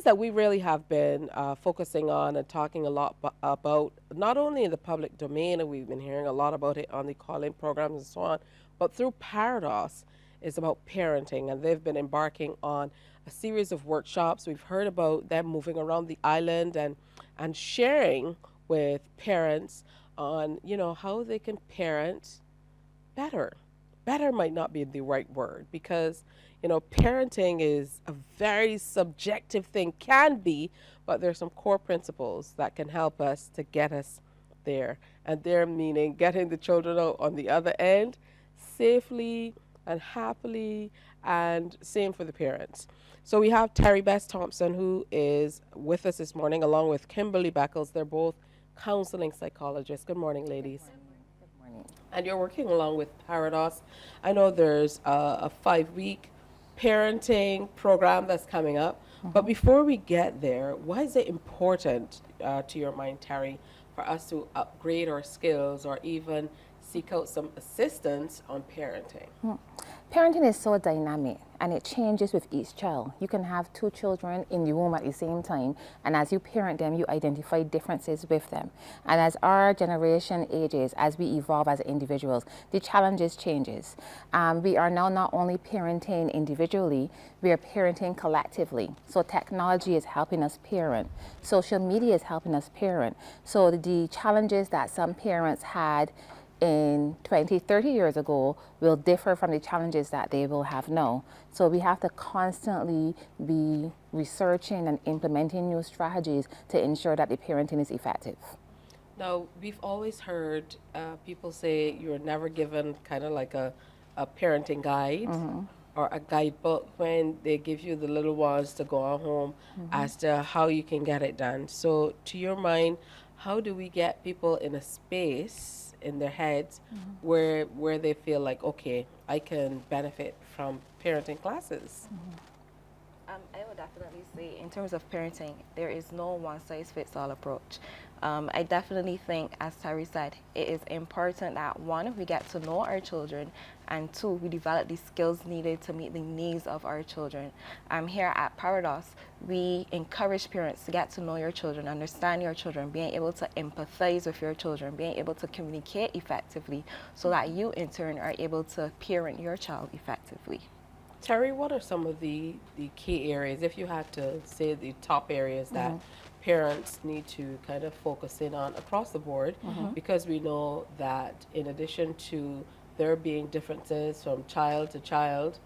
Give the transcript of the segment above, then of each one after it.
things that we really have been focusing on and talking a lot about, not only in the public domain, and we've been hearing a lot about it on the call-in programs and so on, but through PAREDOS, is about parenting, and they've been embarking on a series of workshops. We've heard about them moving around the island and sharing with parents on, you know, how they can parent better. Better might not be the right word because, you know, parenting is a very subjective thing, can be, but there's some core principles that can help us to get us there. And there meaning getting the children out on the other end safely and happily, and same for the parents. So we have Terry Best-Thompson, who is with us this morning, along with Kimberly Beckles. They're both counseling psychologists. Good morning, ladies. Good morning. And you're working along with PAREDOS. I know there's a 5-week parenting program that's coming up. But before we get there, why is it important, to your mind, Terry, for us to upgrade our skills or even seek out some assistance on parenting? Parenting is so dynamic and it changes with each child. You can have 2 children in the womb at the same time, and as you parent them, you identify differences with them. And as our generation ages, as we evolve as individuals, the challenges changes. We are now not only parenting individually, we are parenting collectively. So technology is helping us parent. Social media is helping us parent. So the challenges that some parents had in 20, 30 years ago will differ from the challenges that they will have now. So we have to constantly be researching and implementing new strategies to ensure that the parenting is effective. Now, we've always heard people say you're never given kind of like a parenting guide or a guidebook when they give you the little ones to go on home as to how you can get it done. So to your mind, how do we get people in a space in their heads where they feel like, okay, I can benefit from parenting classes? I would definitely say in terms of parenting, there is no one-size-fits-all approach. I definitely think, as Terry said, it is important that 1, we get to know our children, and 2, we develop the skills needed to meet the needs of our children. Here at PAREDOS, we encourage parents to get to know your children, understand your children, being able to empathize with your children, being able to communicate effectively so that you in turn are able to parent your child effectively. Terry, what are some of the key areas, if you had to say the top areas that parents need to kind of focus in on across the board? Because we know that in addition to there being differences from child to child,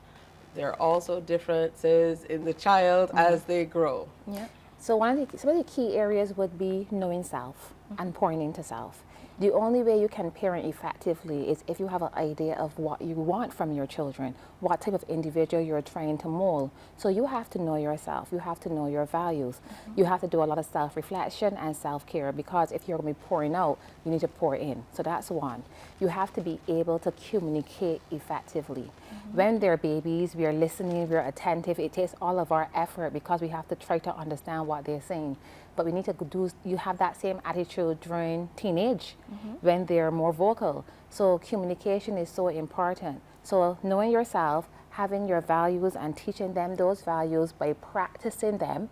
there are also differences in the child as they grow. Yeah. So some of the key areas would be knowing self and pouring into self. The only way you can parent effectively is if you have an idea of what you want from your children, what type of individual you're trying to mold. So you have to know yourself, you have to know your values. You have to do a lot of self-reflection and self-care, because if you're going to be pouring out, you need to pour in. So that's one. You have to be able to communicate effectively. When they're babies, we are listening, we're attentive. It takes all of our effort because we have to try to understand what they're saying. But we need to you have that same attitude during teenage when they're more vocal. So communication is so important. So knowing yourself, having your values and teaching them those values by practicing them,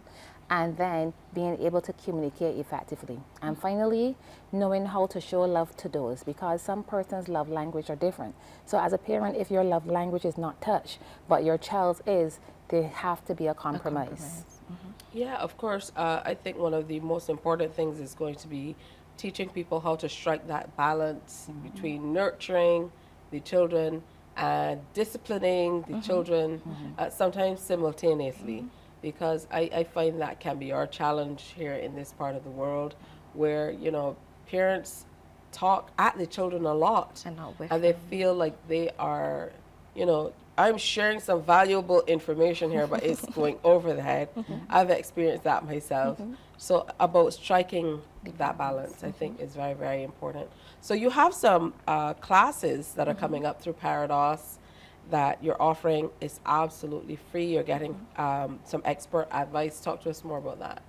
and then being able to communicate effectively. And finally, knowing how to show love to those, because some persons' love language are different. So as a parent, if your love language is not touch, but your child's is, there have to be a compromise. Yeah, of course. I think one of the most important things is going to be teaching people how to strike that balance between nurturing the children and disciplining the children sometimes simultaneously. Because I find that can be our challenge here in this part of the world, where, you know, parents talk at the children a lot and they feel like they are, you know, I'm sharing some valuable information here, but it's going over the head. I've experienced that myself. So about striking that balance, I think, is very, very important. So you have some classes that are coming up through PAREDOS that you're offering. Is absolutely free. You're getting some expert advice. Talk to us more about that.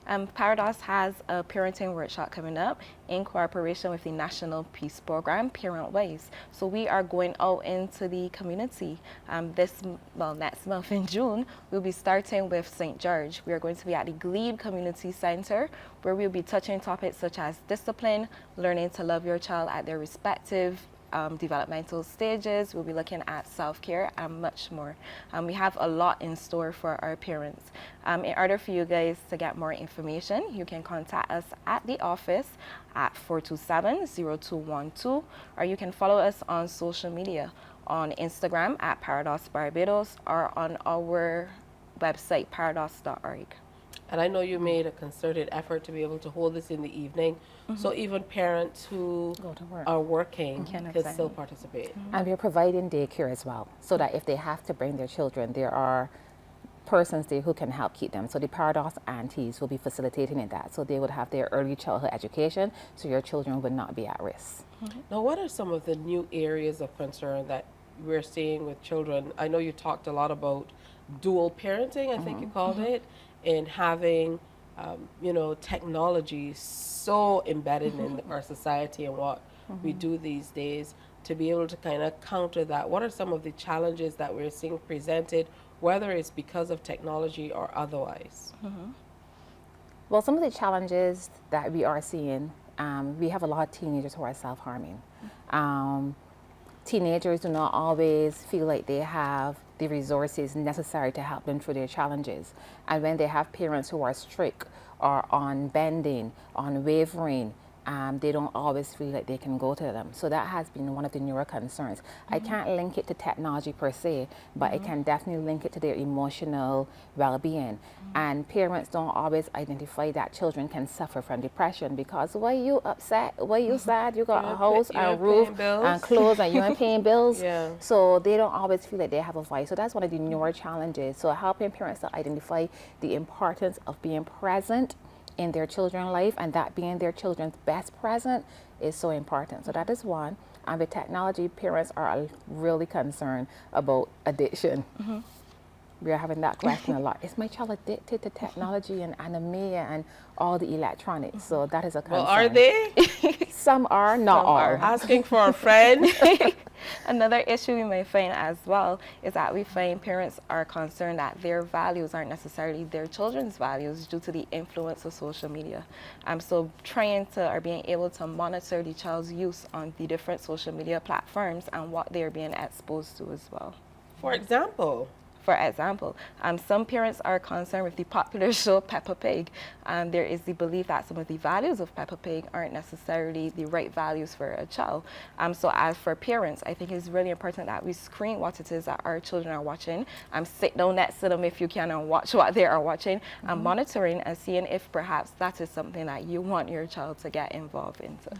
PAREDOS has a parenting workshop coming up in cooperation with the National Peace Program, Parent Ways. So we are going out into the community next month in June. We'll be starting with St. George. We are going to be at the Glebe Community Center, where we'll be touching topics such as discipline, learning to love your child at their respective developmental stages. We'll be looking at self-care and much more. We have a lot in store for our parents. In order for you guys to get more information, you can contact us at the office at 427-0212, or you can follow us on social media on Instagram at PAREDOS Barbados, or on our website, paredos.org. And I know you made a concerted effort to be able to hold this in the evening, so even parents who Go to work. are working Can can attend. still participate. And we're providing daycare as well, so that if they have to bring their children, there are persons there who can help keep them. So the PAREDOS aunties will be facilitating in that, so they would have their early childhood education, so your children would not be at risk. Now, what are some of the new areas of concern that we're seeing with children? I know you talked a lot about dual parenting, I think you called it, and having, technology so embedded in our society and what we do these days to be able to kind of counter that. What are some of the challenges that we're seeing presented, whether it's because of technology or otherwise? Well, some of the challenges that we are seeing, we have a lot of teenagers who are self-harming. Teenagers do not always feel like they have the resources necessary to help them through their challenges. And when they have parents who are strict or unbending, unwavering, they don't always feel like they can go to them. So that has been one of the newer concerns. I can't link it to technology per se, but I can definitely link it to their emotional well-being. And parents don't always identify that children can suffer from depression, because why you upset, why you sad, you got a house and roof and clothes and you ain't paying bills. Yeah. So they don't always feel like they have a voice. So that's one of the newer challenges. So helping parents to identify the importance of being present in their children's life, and that being their children's best present is so important. So that is one. And with technology, parents are really concerned about addiction. We are having that question a lot. Is my child addicted to technology and anime and all the electronics? So that is a concern. Well, are they? Some are, not all. Asking for a friend? Another issue we may find as well is that we find parents are concerned that their values aren't necessarily their children's values due to the influence of social media. So trying to or being able to monitor the child's use on the different social media platforms and what they're being exposed to as well. For example? For example, some parents are concerned with the popular show Peppa Pig. There is the belief that some of the values of Peppa Pig aren't necessarily the right values for a child. So as for parents, I think it's really important that we screen what it is that our children are watching. Sit down next to them if you can and watch what they are watching, and monitoring and seeing if perhaps that is something that you want your child to get involved into.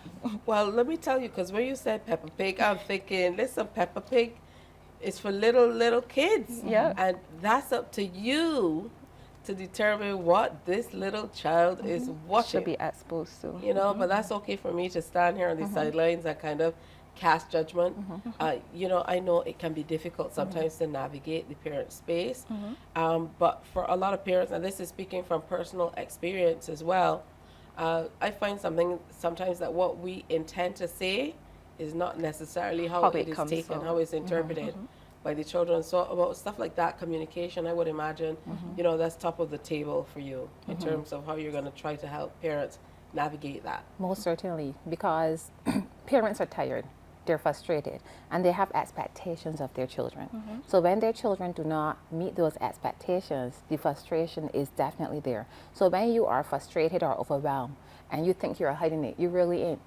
Well, let me tell you, because when you said Peppa Pig, I'm thinking, listen, Peppa Pig is for little kids. Yeah. And that's up to you to determine what this little child is watching. Should be exposed to. But that's okay for me to stand here on the sidelines and kind of cast judgment. I know it can be difficult sometimes to navigate the parent space, but for a lot of parents, and this is speaking from personal experience as well, I find sometimes that what we intend to say is not necessarily how it is taken, how it's interpreted by the children. So about stuff like that, communication, I would imagine, that's top of the table for you in terms of how you're going to try to help parents navigate that. Most certainly, because parents are tired, they're frustrated, and they have expectations of their children. So when their children do not meet those expectations, the frustration is definitely there. So when you are frustrated or overwhelmed and you think you're hiding it, you really ain't.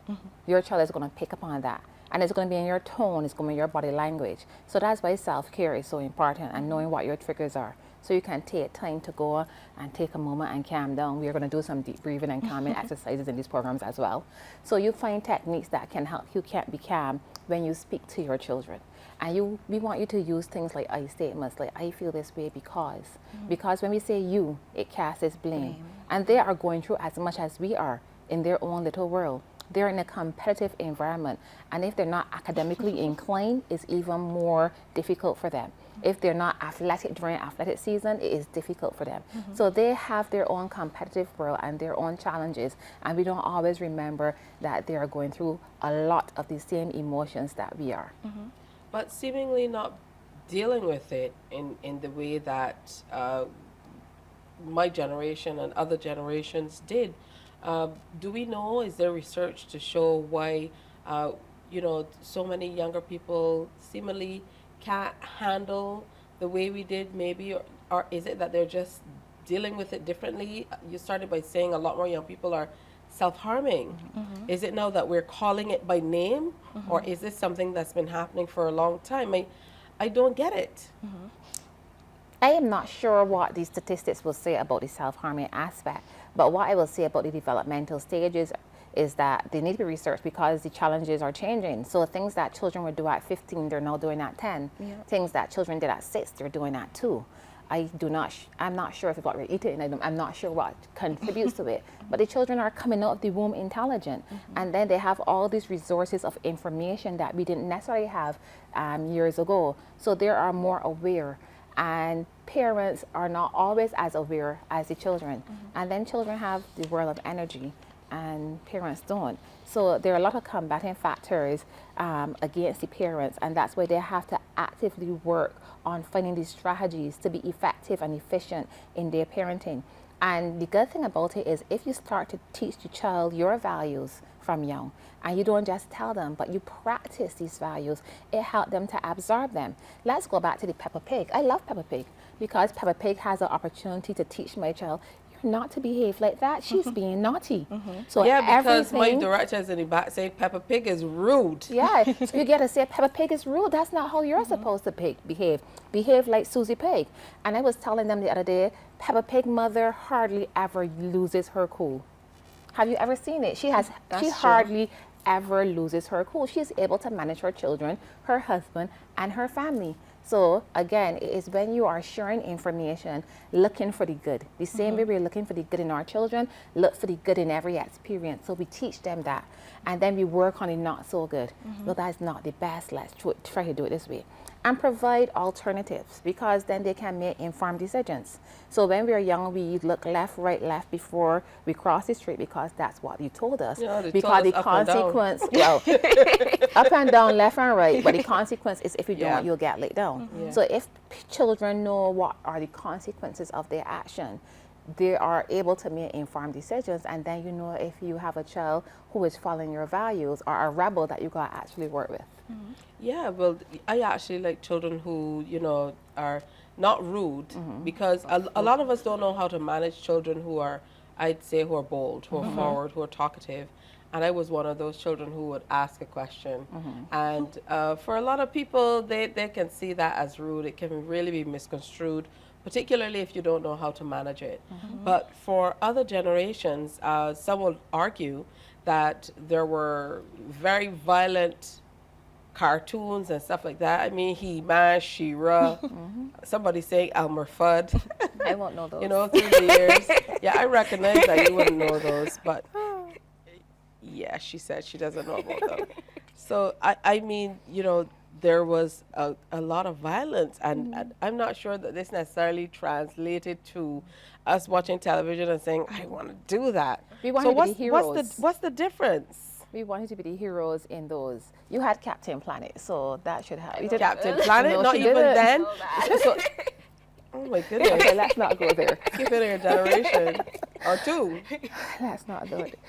Your child is going to pick up on that. And it's going to be in your tone, it's going to be in your body language. So that's why self-care is so important, and knowing what your triggers are. So you can take time to go and take a moment and calm down. We are going to do some deep breathing and calming exercises in these programs as well. So you find techniques that can help you be calm when you speak to your children. And we want you to use things like I statements, like I feel this way because. Because when we say you, it casts this blame. And they are going through as much as we are in their own little world. they're in a competitive environment. And if they're not academically inclined, it's even more difficult for them. If they're not athletic during athletic season, it is difficult for them. So they have their own competitive world and their own challenges. And we don't always remember that they are going through a lot of the same emotions that we are. But seemingly not dealing with it in the way that my generation and other generations did. Do we know, is there research to show why, so many younger people seemingly can't handle the way we did maybe, or is it that they're just dealing with it differently? You started by saying a lot more young people are self-harming. Is it now that we're calling it by name, or is this something that's been happening for a long time? I don't get it. I am not sure what these statistics will say about the self-harming aspect, but what I will say about the developmental stages is that they need to be researched because the challenges are changing. So things that children would do at 15, they're now doing at 10. Things that children did at 6, they're doing at 2. I'm not sure if it's what we're eating, I'm not sure what contributes to it, but the children are coming out of the womb intelligent, and then they have all these resources of information that we didn't necessarily have years ago. So they are more aware, and parents are not always as aware as the children. And then children have the world of energy, and parents don't. So there are a lot of combating factors against the parents, and that's why they have to actively work on finding these strategies to be effective and efficient in their parenting. And the good thing about it is if you start to teach the child your values from young, and you don't just tell them, but you practice these values, it helps them to absorb them. Let's go back to the Peppa Pig. I love Peppa Pig because Peppa Pig has an opportunity to teach my child, you're not to behave like that. She's being naughty. So Yeah, because my director is in the back saying Peppa Pig is rude. Yeah, so you get to say Peppa Pig is rude. That's not how you're supposed to behave. Behave like Susie Pig. And I was telling them the other day, Peppa Pig mother hardly ever loses her cool. Have you ever seen it? She hardly ever loses her cool. She's able to manage her children, her husband, and her family. So again, it is when you are sharing information, looking for the good. The same way we're looking for the good in our children, look for the good in every experience. So we teach them that. And then we work on the not so good. Well, that's not the best. Let's try to do it this way. And provide alternatives, because then they can make informed decisions. So when we're young, we look left, right, left before we cross the street because that's what you told us. Yeah, they because told the us up and down. consequence, well, up and down, left and right, but the consequence is if you don't, you'll get laid down. So if children know what are the consequences of their action, they are able to make informed decisions, and then you know if you have a child who is following your values or a rebel that you got to actually work with. Yeah, well, I actually like children who, are not rude, because a lot of us don't know how to manage children who are, I'd say, who are bold, who are forward, who are talkative. And I was one of those children who would ask a question. And for a lot of people, they can see that as rude. It can really be misconstrued, particularly if you don't know how to manage it. But for other generations, some will argue that there were very violent cartoons and stuff like that. I mean, He-Man, She-Ra, somebody saying Elmer Fudd. I won't know those. Through the years. Yeah, I recognize that you wouldn't know those, but yeah, she said she doesn't know about them. So, I mean, there was a lot of violence, and I'm not sure that this necessarily translated to us watching television and saying, I want to do that. We want to be heroes. What's the difference? We wanted to be the heroes in those. You had Captain Planet, so that should have. Captain Planet? No, not she even didn't. then? So, oh my goodness. Okay, let's not go there. Keep it in a generation or two. Let's not do it.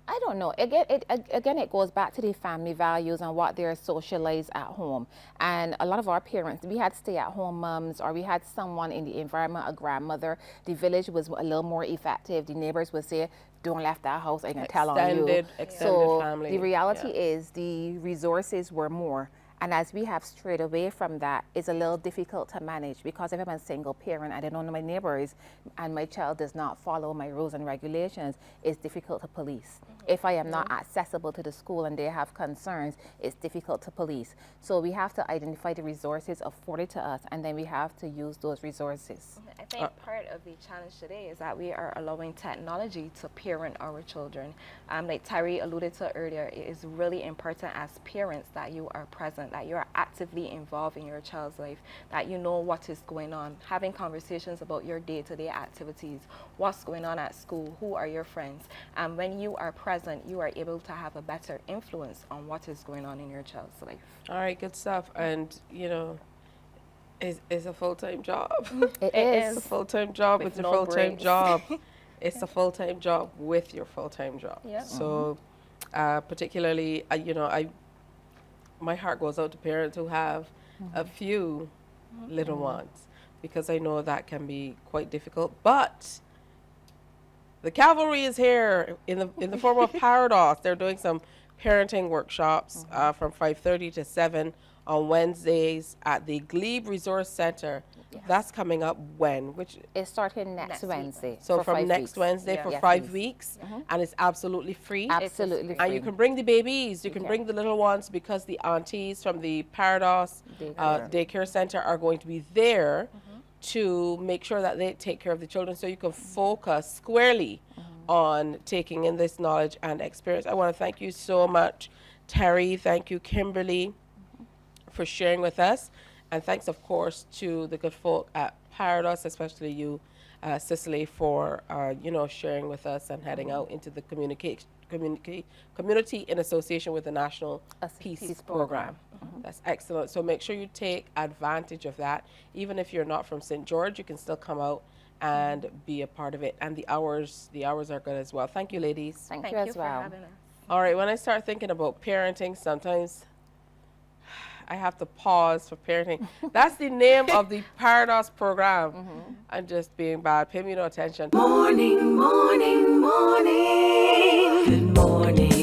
I don't know. Again, it goes back to the family values and what they're socialized at home. And a lot of our parents, we had stay-at-home moms, or we had someone in the environment, a grandmother. The village was a little more effective. The neighbors would say, don't left that house, I can tell on you. Extended so family. the reality is the resources were more. And as we have strayed away from that, it's a little difficult to manage, because if I'm a single parent, I don't know my neighbors, and my child does not follow my rules and regulations, it's difficult to police. If I am not accessible to the school and they have concerns, it's difficult to police. So we have to identify the resources afforded to us, and then we have to use those resources. I think part of the challenge today is that we are allowing technology to parent our children. Like Terry alluded to earlier, it is really important as parents that you are present, that you are actively involved in your child's life, that you know what is going on, having conversations about your day-to-day activities, what's going on at school, who are your friends. And when you are present, you are able to have a better influence on what is going on in your child's life. All right, good stuff. And, you know, it's a full-time job. It It's a is. full-time job With with your no full-time breaks. job. It's a full-time job with your full-time job. Yeah. So, particularly, you know, my heart goes out to parents who have a few little ones, because I know that can be quite difficult. But the cavalry is here in the form of PAREDOS. They're doing some parenting workshops from 5:30 to 7 on Wednesdays at the Glebe Resource Center. Yes. That's coming up when? Which It's starting next Next week. Wednesday. so for from 5 next weeks. Wednesday Yeah. for Yes, 5 please. weeks, and it's absolutely free. Absolutely free. And you can bring the babies, you can can. bring the little ones, because the aunties from the PAREDOS daycare center are going to be there to make sure that they take care of the children, so you can focus squarely on taking in this knowledge and experience. I want to thank you so much, Terry. Thank you, Kimberly, for sharing with us. And thanks, of course, to the good folk at PAREDOS, especially you, Cicely, for you know, sharing with us and heading out into the community in association with the National Peace Program. That's excellent. So make sure you take advantage of that. Even if you're not from St. George, you can still come out and be a part of it. And the hours are good as well. Thank you, ladies. Thank Thank you you as for well. having us. All right, when I start thinking about parenting, sometimes I have to pause for parenting. That's the name of the PAREDOS program. I'm just being bad. Pay me no attention. Morning, morning, morning. Good morning.